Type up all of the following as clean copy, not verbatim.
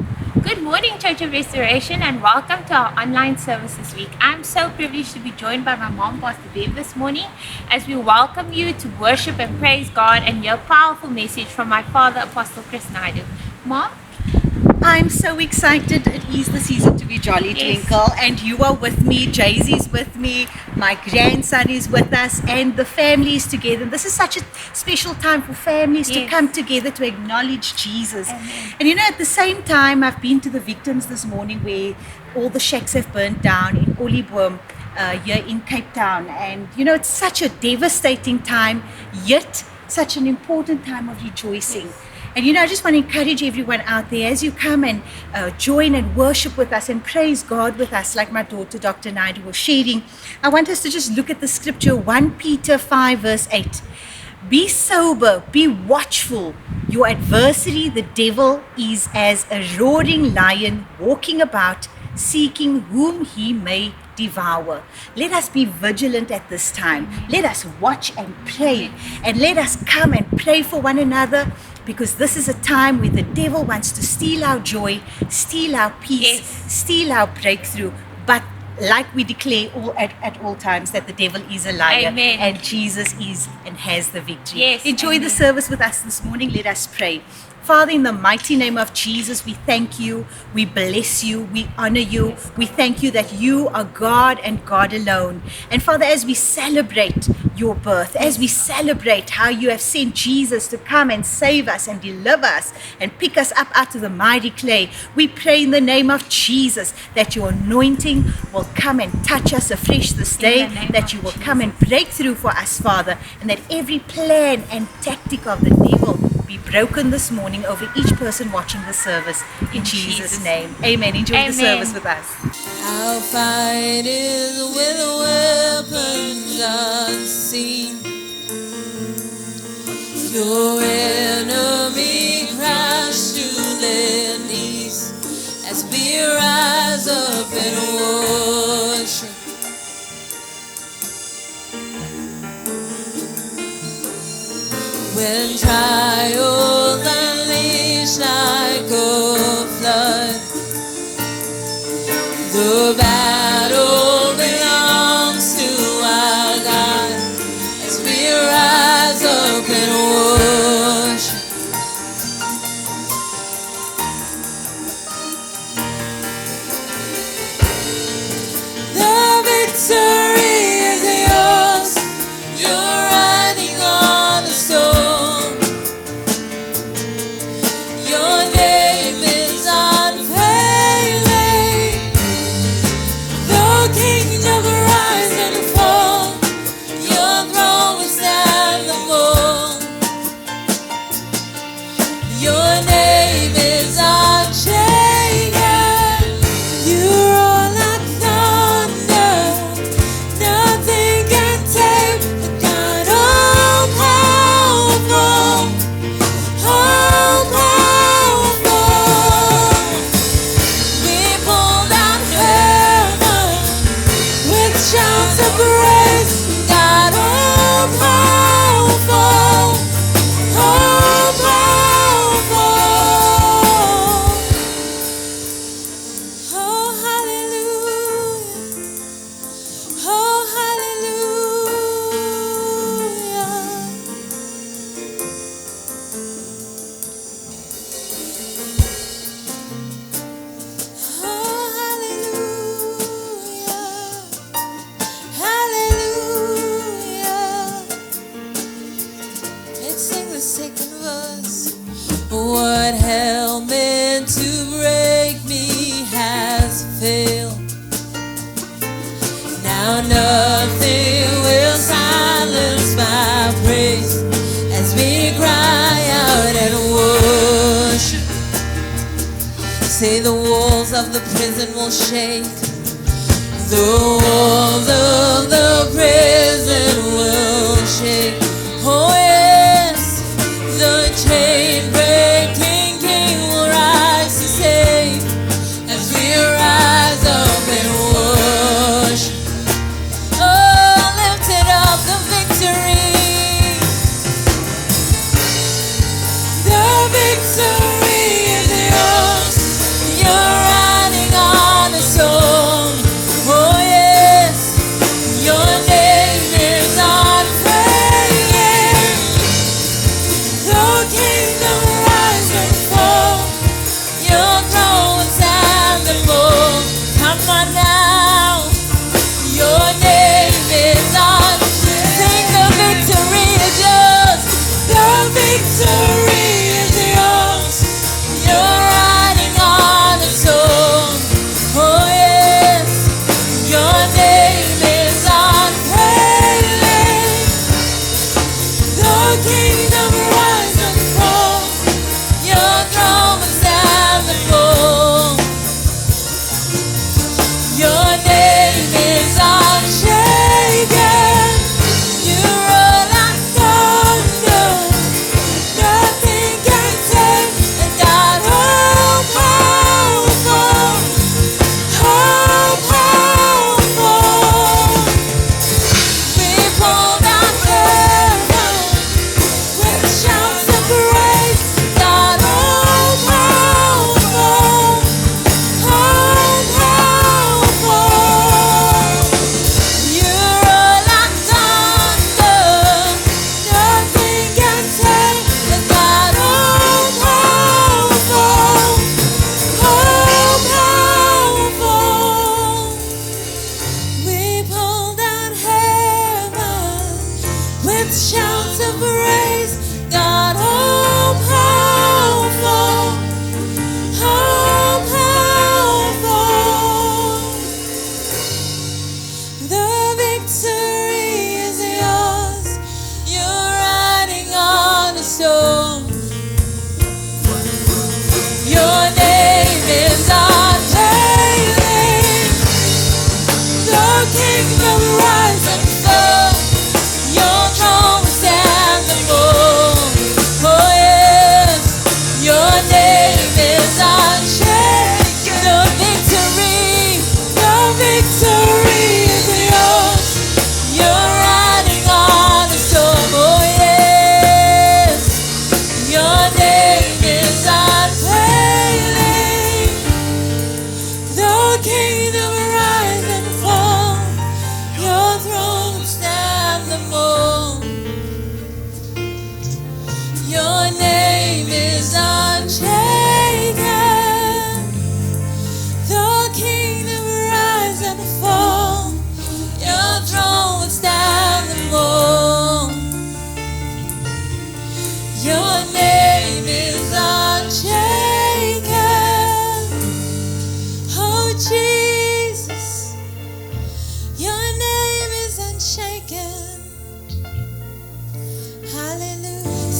Good morning, Church of Restoration, and welcome to our online service this week. I'm so privileged to be joined by my mom, Pastor Bev, this morning as we welcome you to worship and praise God and hear a powerful message from my father, Apostle Chris Naidoo. Mom? I'm so excited. It is the season to be jolly, Yes. Twinkle. And you are with me. Jay-Z's with me. My grandson is with us. And the family is together. This is such a special time for families to Yes. come together to acknowledge Jesus. Amen. And at the same time, I've been to the victims this morning where all the shacks have burnt down in Olieboom here in Cape Town. And, it's such a devastating time, yet such an important time of rejoicing. Yes. And I just want to encourage everyone out there as you come and join and worship with us and praise God with us, like my daughter, Dr. Naidoo, was sharing. I want us to just look at the scripture, 1 Peter 5, verse 8. Be sober, be watchful. Your adversary, the devil, is as a roaring lion walking about, seeking whom he may devour. Let us be vigilant at this time. Let us watch and pray, and let us come and pray for one another, because this is a time where the devil wants to steal our joy, steal our peace, Yes. steal our breakthrough. But like we declare at all times that the devil is a liar. Amen. And Jesus is and has the victory. Yes, Enjoy amen. the service with us this morning. Let us pray. Father, in the mighty name of Jesus, we thank you, we bless you, we honor you. We thank you that you are God and God alone. And Father, as we celebrate your birth, as we celebrate how you have sent Jesus to come and save us and deliver us and pick us up out of the mighty clay, we pray in the name of Jesus that your anointing will come and touch us afresh this day, In the name that of you will Jesus. come and break through for us, Father, and that every plan and tactic of the devil be broken this morning over each person watching the service. In Jesus' name. Amen. Enjoy Amen. the service with us. Our fight is with weapons unseen. Your enemy crash to their knees as we rise up in worship. When trials unleash like a flood, the battle belongs to our God as we rise up in worship. The victory is yours. You're riding on a storm. Your name is unfailing. Though kingdoms rise and fall, your throne will stand the more. Your name is unchanging. You roar like thunder. Nothing can tame the God all powerful, all powerful. We pull down heaven with shouts of praise. God all powerful, all powerful. Oh, hallelujah. Oh, hallelujah. Oh, hallelujah. Hallelujah. Let's sing the second verse. What hell meant to break me has failed. Now nothing will silence my praise as we cry out and worship. Say the walls of the prison will shake. The walls of the prison will shake. Oh yes, the chain breaking King will rise to save as we rise up and worship. Oh, lifted up the victory. The victory is yours.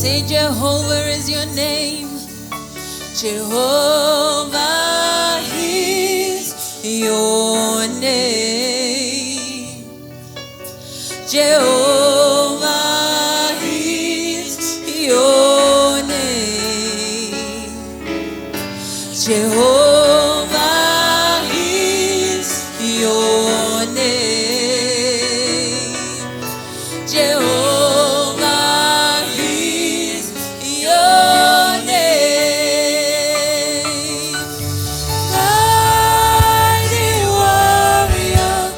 Say Jehovah is your name. Jehovah is your name. Jehovah is your name. Jehovah is your name. Jehovah is your name. Mighty warrior,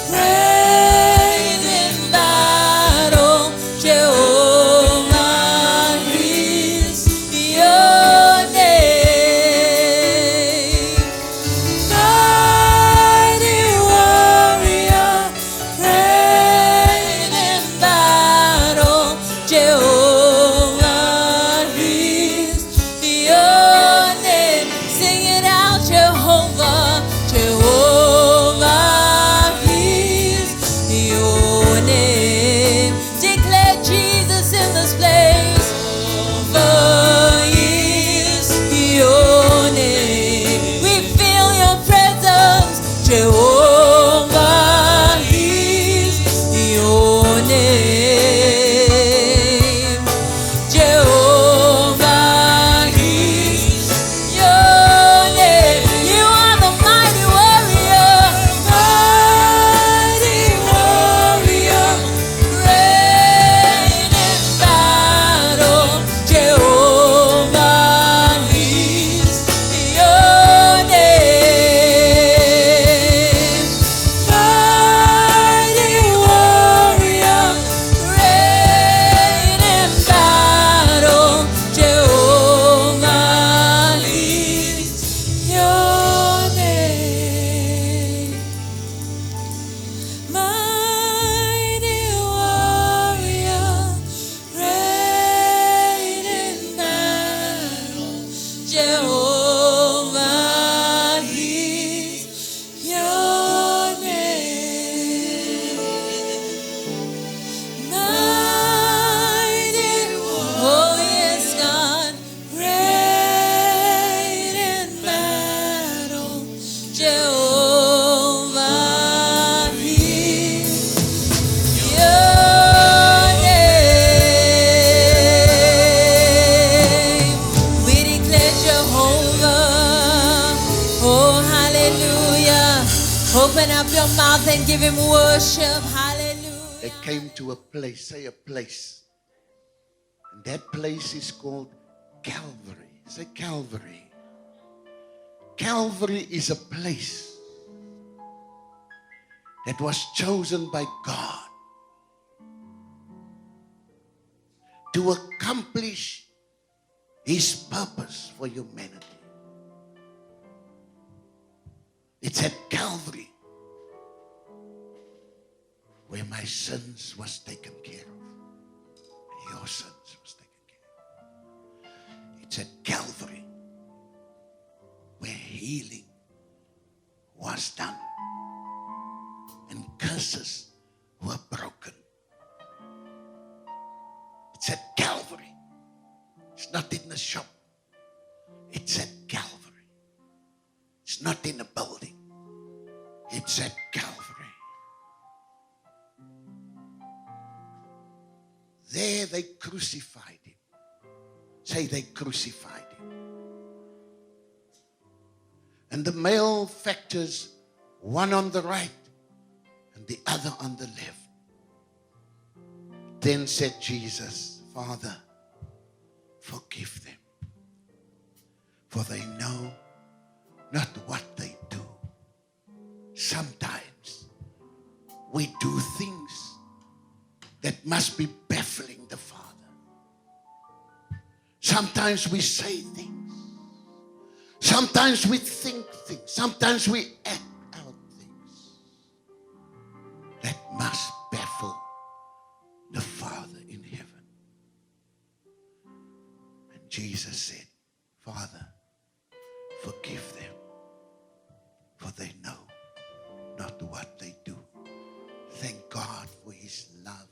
great in battle. Jehovah is your name. Mighty warrior, great in battle. Jehovah is your name. Sing it out, Jehovah. Jehovah is your name. Declare Jesus in this place. Jehovah is your name. We feel your presence. Jehovah is your name. Jehovah is your name. You are the mighty warrior. Mighty warrior, great in battle. Jehovah is your name. Mighty warrior, great in battle. Jehovah is your name. Mighty warrior, great in battle. Jehovah is your name. Mighty, oh yes, God, great in battle. Jehovah is your name. We declare Jehovah. Oh, hallelujah. Open up your mouth and give him worship. Hallelujah. They came to a place, say a place. And that place is called Calvary. Say Calvary. Calvary is a place that was chosen by God to accomplish His purpose for humanity. It's at Calvary where my sins was taken care of. Your sins was taken care of. It's at Calvary where healing was done and curses were broken. It's at Calvary. It's not in a shop. It's at Calvary. It's not in a building. It's at Calvary. There they crucified him. Say they crucified him. And the malefactors, one on the right and the other on the left. Then said Jesus, Father, forgive them, for they know not what they do. Sometimes we do things that must be baffling the Father. Sometimes we say things. Sometimes we think things. Sometimes we act out things that must baffle the Father in heaven. And Jesus said, Father, forgive them, for they know not what they do. Thank God for His love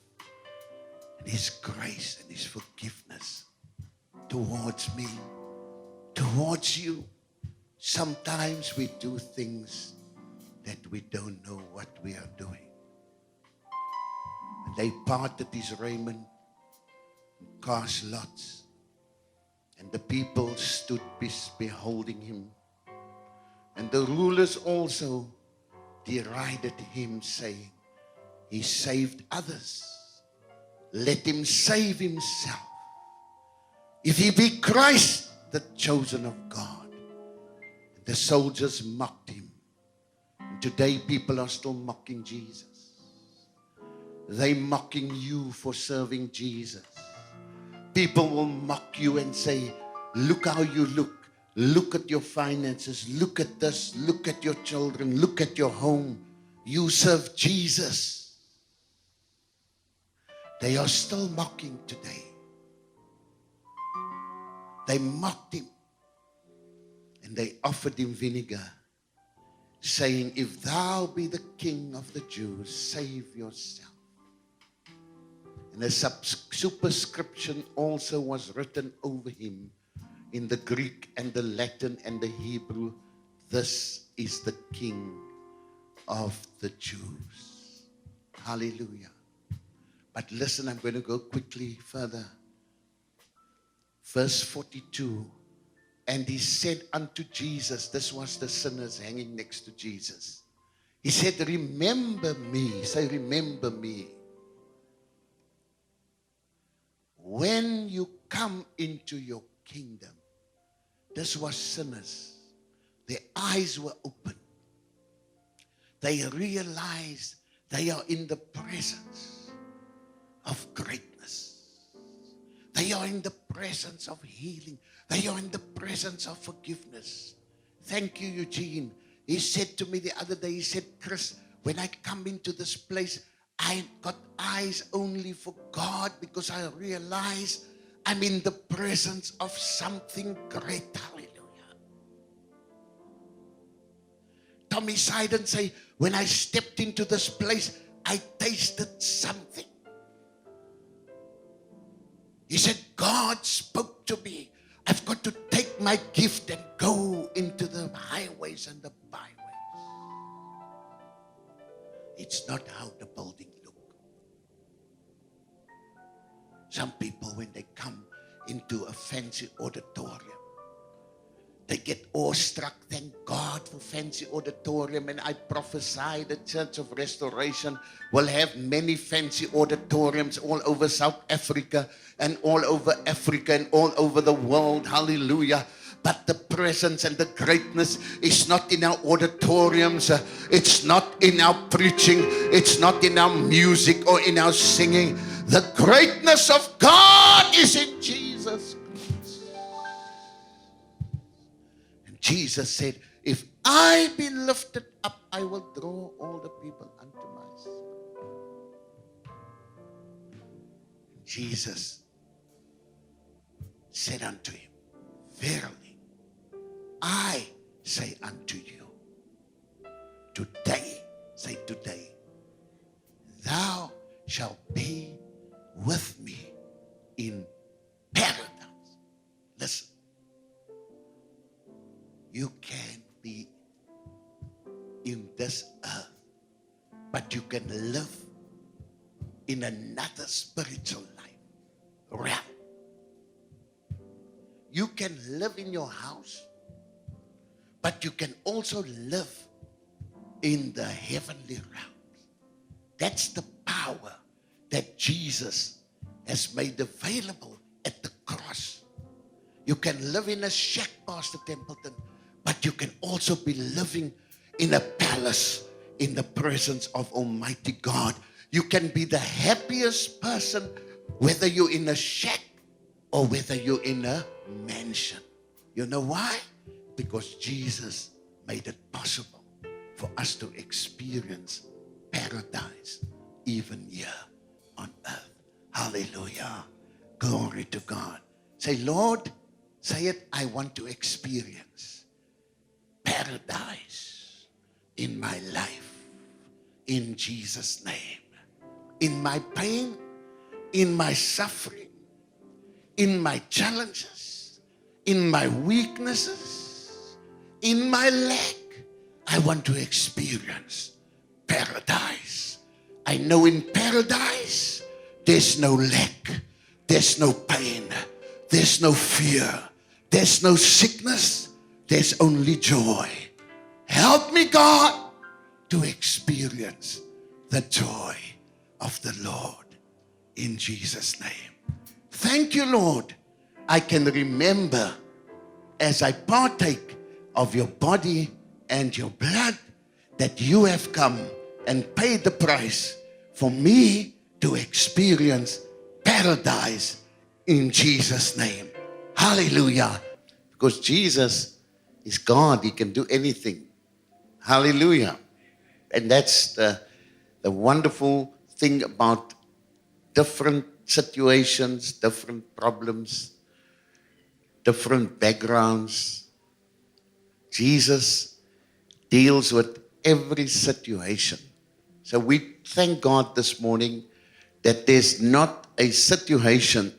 and His grace and His forgiveness. towards me, towards you. Sometimes we do things that we don't know what we are doing. And they parted his raiment, cast lots, and the people stood beholding him. And the rulers also derided him, saying, he saved others. Let him save himself. If he be Christ, the chosen of God. The soldiers mocked him. And today people are still mocking Jesus. They mocking you for serving Jesus. People will mock you and say, look how you look. Look at your finances. Look at this. Look at your children. Look at your home. You serve Jesus. They are still mocking today. They mocked him. And they offered him vinegar, saying, if thou be the king of the Jews, save yourself. And a superscription also was written over him in the Greek and the Latin and the Hebrew, this is the King of the Jews. Hallelujah. But listen, I'm going to go quickly further. Verse 42. And he said unto Jesus, this was the sinners hanging next to Jesus. He said, remember me. Say, remember me. When you come into your kingdom. This was sinners. Their eyes were open. They realized they are in the presence of greatness. They are in the presence of healing. They are in the presence of forgiveness. Thank you, Eugene. He said to me the other day, he said, Chris, when I come into this place, I got eyes only for God because I realize I'm in the presence of something great. Hallelujah. Tommy Sidon say, when I stepped into this place, I tasted something. He said, God spoke to me. I've got to take my gift and go into the highways and the byways. It's not how the building look. Some people, when they come into a fancy auditorium, they get awestruck. Thank God for fancy auditorium. And I prophesy the Church of Restoration will have many fancy auditoriums all over South Africa and all over Africa and all over the world. Hallelujah. But the presence and the greatness is not in our auditoriums. It's not in our preaching. It's not in our music or in our singing. The greatness of God is in Jesus Christ. And Jesus said, if I be lifted up, I will draw all the people unto myself. Jesus said unto him, verily, I say unto you, today, say today, thou shalt be with me in paradise. Listen, you can be in this earth, but you can live in another spiritual life, realm. You can live in your house, but you can also live in the heavenly realms. That's the power that Jesus has made available at the cross. You can live in a shack, Pastor Templeton, but you can also be living in a palace in the presence of Almighty God. You can be the happiest person, whether you're in a shack or whether you're in a mansion. You know why? Because Jesus made it possible for us to experience paradise even here on earth. Hallelujah. Glory to God. Say, Lord, say it, I want to experience paradise in my life. In Jesus' name. In my pain, in my suffering, in my challenges, in my weaknesses, in my lack. I want to experience paradise. I know in paradise, there's no lack, there's no pain, there's no fear, there's no sickness, there's only joy. Help me, God, to experience the joy of the Lord in Jesus' name. Thank you, Lord. I can remember as I partake of your body and your blood that you have come and paid the price for me to experience paradise in Jesus' name. Hallelujah. Because Jesus is God. He can do anything. Hallelujah. And that's the wonderful thing about different situations, different problems, different backgrounds. Jesus deals with every situation. So we thank God this morning that there's not a situation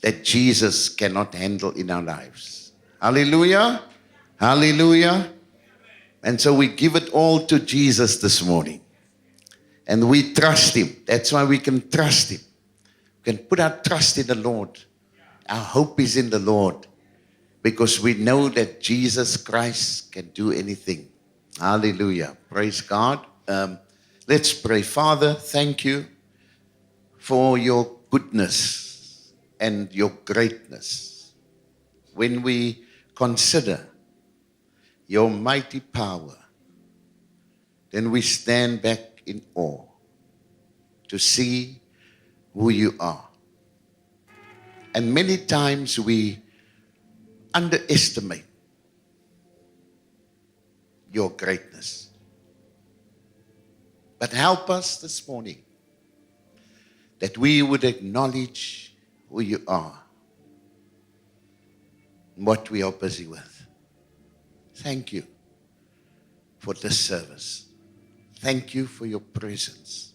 that Jesus cannot handle in our lives. Hallelujah. Hallelujah. And so we give it all to Jesus this morning. And we trust him. That's why we can trust him. We can put our trust in the Lord. Our hope is in the Lord. Because we know that Jesus Christ can do anything. Hallelujah. Praise God. Let's pray. Father, thank you for your goodness and your greatness. When we consider your mighty power, then we stand back in awe to see who you are. And many times we underestimate your greatness. But help us this morning that we would acknowledge who you are and what we are busy with. Thank you for this service. Thank you for your presence.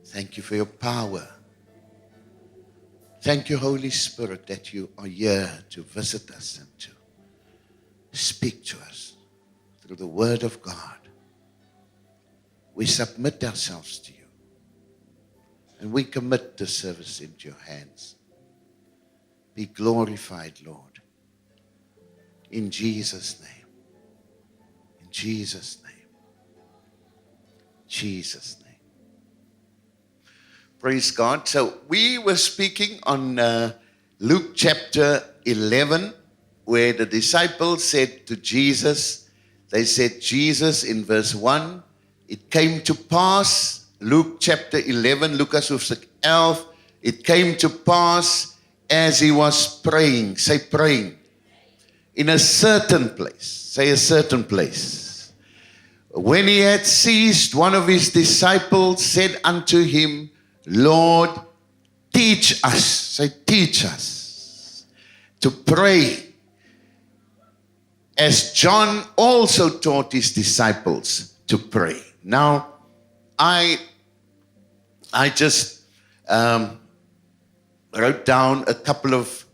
Thank you for your power. Thank you, Holy Spirit, that you are here to visit us and to speak to us through the Word of God. We submit ourselves to you. And we commit the service into your hands. Be glorified, Lord. In Jesus' name. In Jesus' name. Jesus' name. Praise God. So we were speaking on Luke chapter 11, where the disciples said to Jesus, they said, Jesus in verse 1, it came to pass, Luke chapter 11, Lucas hoofstuk 11, it came to pass as he was praying, say praying, in a certain place, say a certain place. When he had ceased, one of his disciples said unto him, Lord, teach us, say teach us, to pray, as John also taught his disciples to pray. Now, I just wrote down a couple of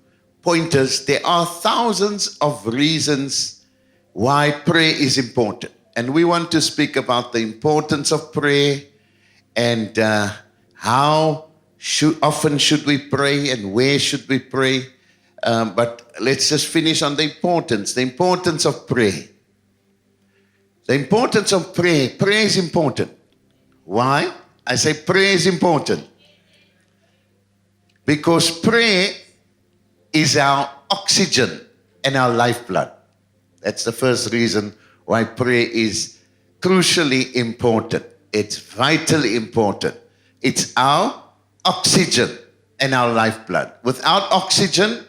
pointers. There are thousands of reasons why prayer is important. And we want to speak about the importance of prayer and how often should we pray and where should we pray. But let's just finish on the importance of prayer. The importance of prayer. Prayer is important. Why? I say prayer is important. Because prayer is our oxygen and our lifeblood. That's the first reason why prayer is crucially important. It's vitally important. It's our oxygen and our lifeblood. Without oxygen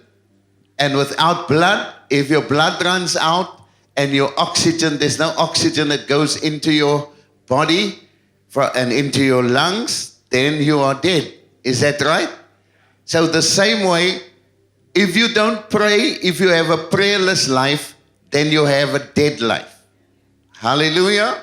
and without blood, if your blood runs out and your oxygen, there's no oxygen that goes into your body and into your lungs, then you are dead. Is that right? So the same way, if you don't pray, if you have a prayerless life, then you have a dead life. Hallelujah.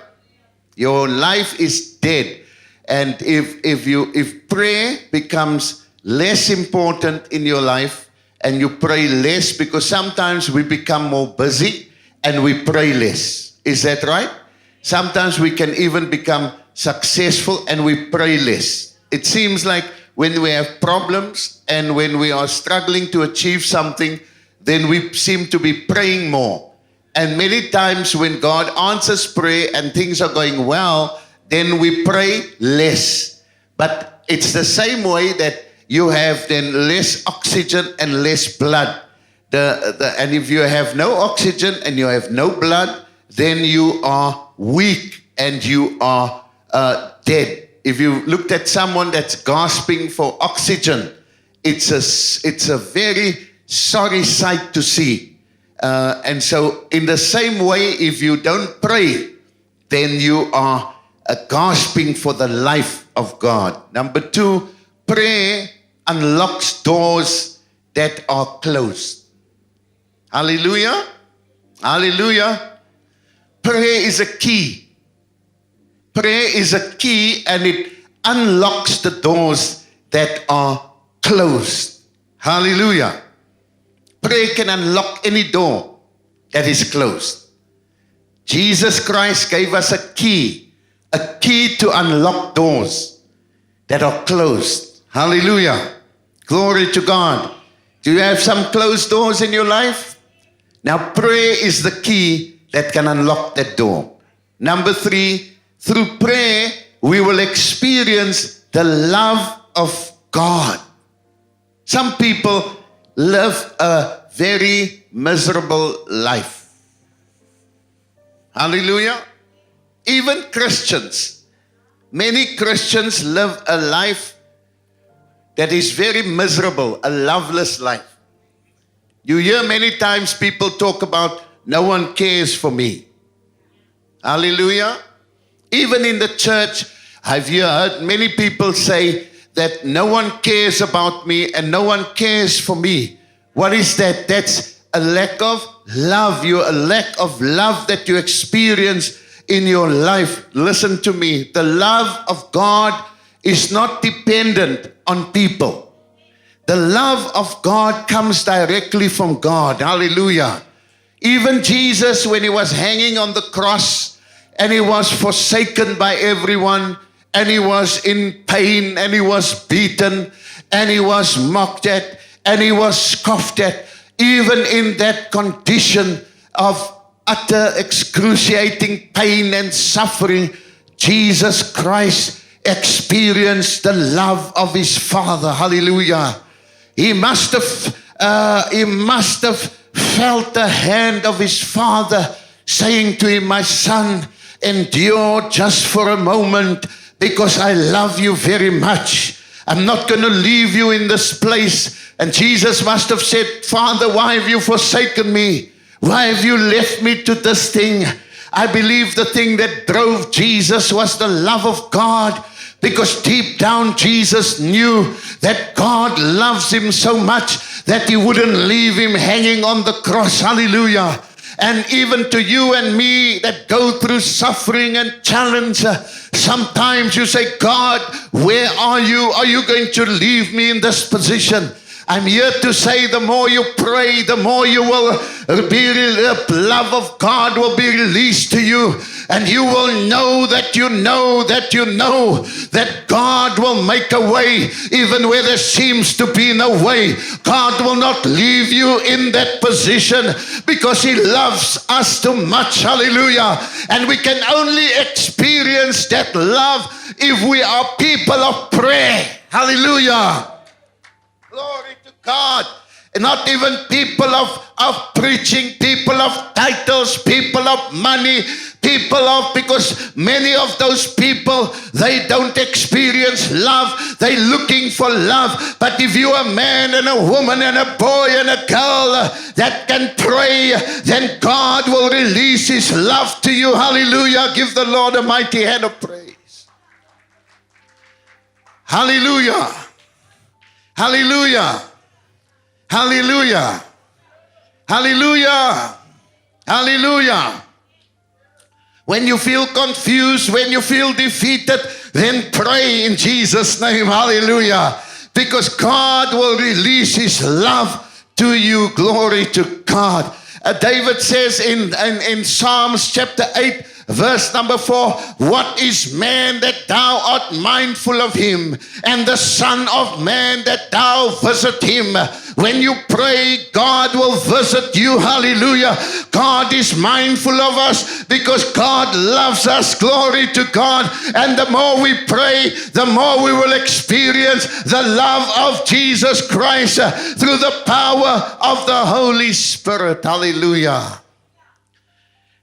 Your life is dead. And if prayer becomes less important in your life and you pray less, because sometimes we become more busy and we pray less. Is that right? Sometimes we can even become successful and we pray less. It seems like when we have problems and when we are struggling to achieve something, then we seem to be praying more. And many times when God answers prayer and things are going well, then we pray less. But it's the same way that you have then less oxygen and less blood. And if you have no oxygen and you have no blood, then you are weak and you are dead. If you looked at someone that's gasping for oxygen, it's a very sorry sight to see. And so in the same way, if you don't pray, then you are gasping for the life of God. Number 2, prayer unlocks doors that are closed. Hallelujah. Hallelujah. Prayer is a key. Prayer is a key, and it unlocks the doors that are closed. Hallelujah. Prayer can unlock any door that is closed. Jesus Christ gave us a key to unlock doors that are closed. Hallelujah. Glory to God. Do you have some closed doors in your life? Now prayer is the key that can unlock that door. Number 3, through prayer, we will experience the love of God. Some people live a very miserable life. Hallelujah. Even Christians, many Christians live a life that is very miserable, a loveless life. You hear many times people talk about, no one cares for me. Hallelujah. Even in the church, I've heard many people say that no one cares about me and no one cares for me. What is that? That's a lack of love. A lack of love that you experience in your life. Listen to me. The love of God is not dependent on people. The love of God comes directly from God. Hallelujah. Even Jesus, when he was hanging on the cross and he was forsaken by everyone, and he was in pain, and he was beaten, and he was mocked at, and he was scoffed at, even in that condition of utter excruciating pain and suffering, Jesus Christ experienced the love of his Father. Hallelujah. He must have felt the hand of his Father saying to him, my son, endure just for a moment, because I love you very much. I'm not going to leave you in this place. And Jesus must have said, Father, why have you forsaken me? Why have you left me to this thing? I believe the thing that drove Jesus was the love of God, because deep down Jesus knew that God loves him so much that he wouldn't leave him hanging on the cross. Hallelujah. And even to you and me that go through suffering and challenge, sometimes you say, God, where are you? Are you going to leave me in this position? I'm here to say, the more you pray, the more you will be, the love of God will be released to you. And you will know that you know that you know that God will make a way even where there seems to be no way. God will not leave you in that position because he loves us too much. Hallelujah. And we can only experience that love if we are people of prayer. Hallelujah. Glory to God. And not even people of preaching, people of titles, people of money, people of, because many of those people, they don't experience love. They're looking for love. But if you're a man and a woman and a boy and a girl that can pray, then God will release his love to you. Hallelujah. Give the Lord a mighty hand of praise. Hallelujah. Hallelujah. Hallelujah. Hallelujah. Hallelujah. When you feel confused, when you feel defeated, then pray in Jesus' name. Hallelujah. because God will release his love to you. Glory to God. David says in Psalms chapter 8, verse number 4, what is man that thou art mindful of him, and the son of man that thou visit him? When you pray, God will visit you. Hallelujah. God is mindful of us because God loves us. Glory to God. And the more we pray, the more we will experience the love of Jesus Christ through the power of the Holy Spirit. Hallelujah.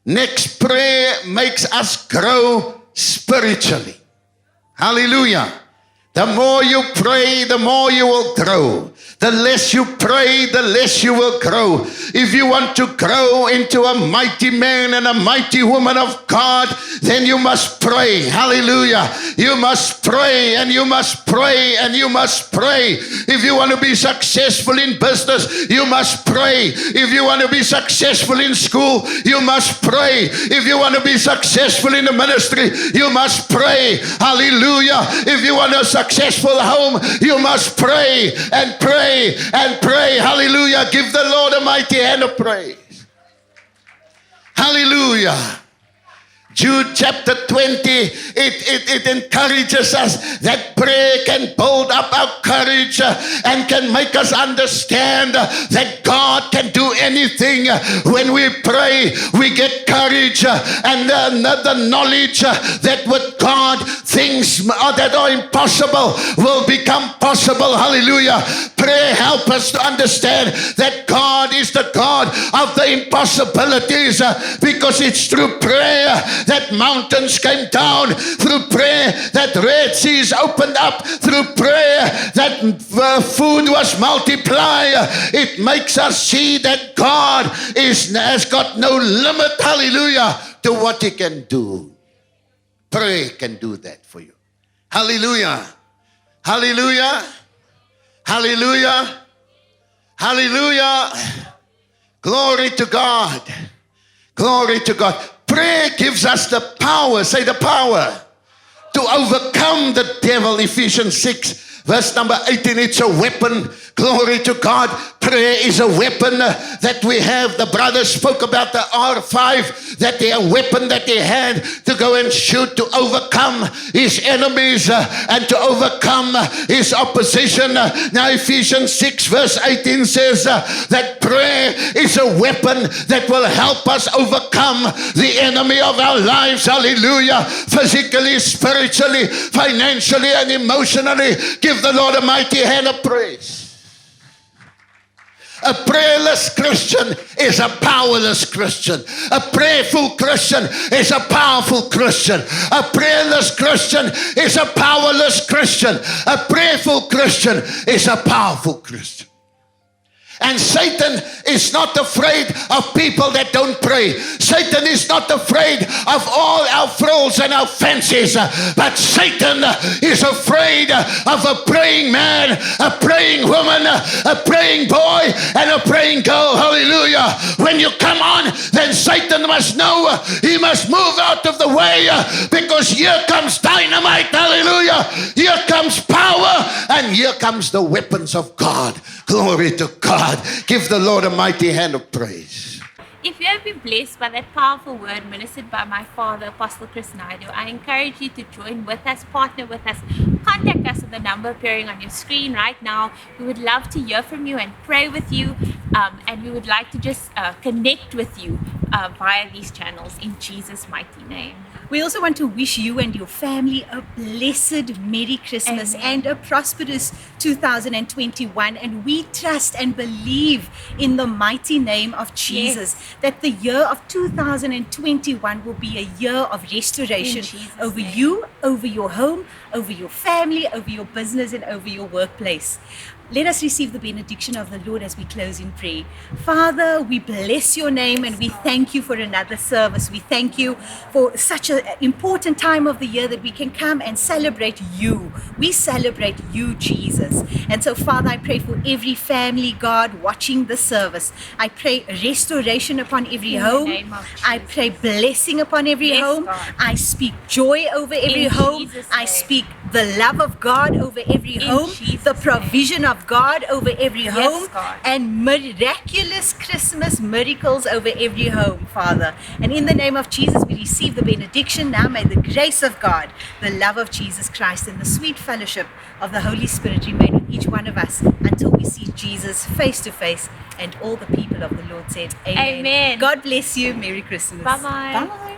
Next, prayer makes us grow spiritually. Hallelujah. The more you pray, the more you will grow. The less you pray, the less you will grow. If you want to grow into a mighty man and a mighty woman of God, then you must pray. Hallelujah. You must pray and you must pray and you must pray. If you want to be successful in business, you must pray. If you want to be successful in school, you must pray. If you want to be successful in the ministry, you must pray. Hallelujah. If you want a successful home, you must pray and pray and pray. Hallelujah. Give the Lord a mighty hand of praise. Hallelujah. Jude chapter 20, it encourages us that prayer can build up our courage and can make us understand that God can do anything. When we pray, we get courage and the knowledge that with God, things that are impossible will become possible. Hallelujah. Prayer helps us to understand that God is the God of the impossibilities because it's through prayer that mountains came down, through prayer that Red Seas opened up, through prayer that food was multiplied. It makes us see that God has got no limit, hallelujah, to what he can do. Prayer can do that for you. Hallelujah. Hallelujah. Hallelujah. Hallelujah. Glory to God. Glory to God. Prayer gives us the power, say the power, to overcome the devil. Ephesians 6, verse number 18, it's a weapon. Glory to God. Prayer is a weapon that we have. The brother spoke about the R5, that they a weapon that they had to go and shoot, to overcome his enemies and to overcome his opposition. Now Ephesians 6 verse 18 says that prayer is a weapon that will help us overcome the enemy of our lives. Hallelujah. Physically, spiritually, financially, and emotionally. Give the Lord a mighty hand of praise. A prayerless Christian is a powerless Christian. A prayerful Christian is a powerful Christian. A prayerless Christian is a powerless Christian. A prayerful Christian is a powerful Christian. And Satan is not afraid of people that don't pray. Satan is not afraid of all our frills and our fancies. But Satan is afraid of a praying man, a praying woman, a praying boy, and a praying girl. Hallelujah. When you come on, then Satan must know he must move out of the way because here comes dynamite. Hallelujah. Here comes power and here comes the weapons of God. Glory to God. Give the Lord a mighty hand of praise. If you have been blessed by that powerful word ministered by my father, Apostle Chris Naidoo, I encourage you to join with us, partner with us, contact us at the number appearing on your screen right now. We would love to hear from you and pray with you, and we would like to just connect with you via these channels in Jesus' mighty name. We also want to wish you and your family a blessed Merry Christmas and a prosperous 2021. And we trust and believe in the mighty name of Jesus that the year of 2021 will be a year of restoration over you, over your home, over your family, over your business, and over your workplace. Let us receive the benediction of the Lord as we close in prayer. Father, we bless your name and we thank you for another service. We thank you for such an important time of the year that we can come and celebrate you. We celebrate you, Jesus. And so, Father, I pray for every family, God, watching the service. I pray restoration upon every home. I pray blessing upon every home. God. I speak joy over every home. I speak the love of God over every In home, Jesus' the provision of God over every Yes, home, God. and miraculous Christmas miracles over every home, Father. And in the name of Jesus, we receive the benediction. Now may the grace of God, the love of Jesus Christ, and the sweet fellowship of the Holy Spirit remain with each one of us until we see Jesus face to face. And all the people of the Lord said, Amen. Amen. God bless you. Merry Christmas. Bye-bye. Bye.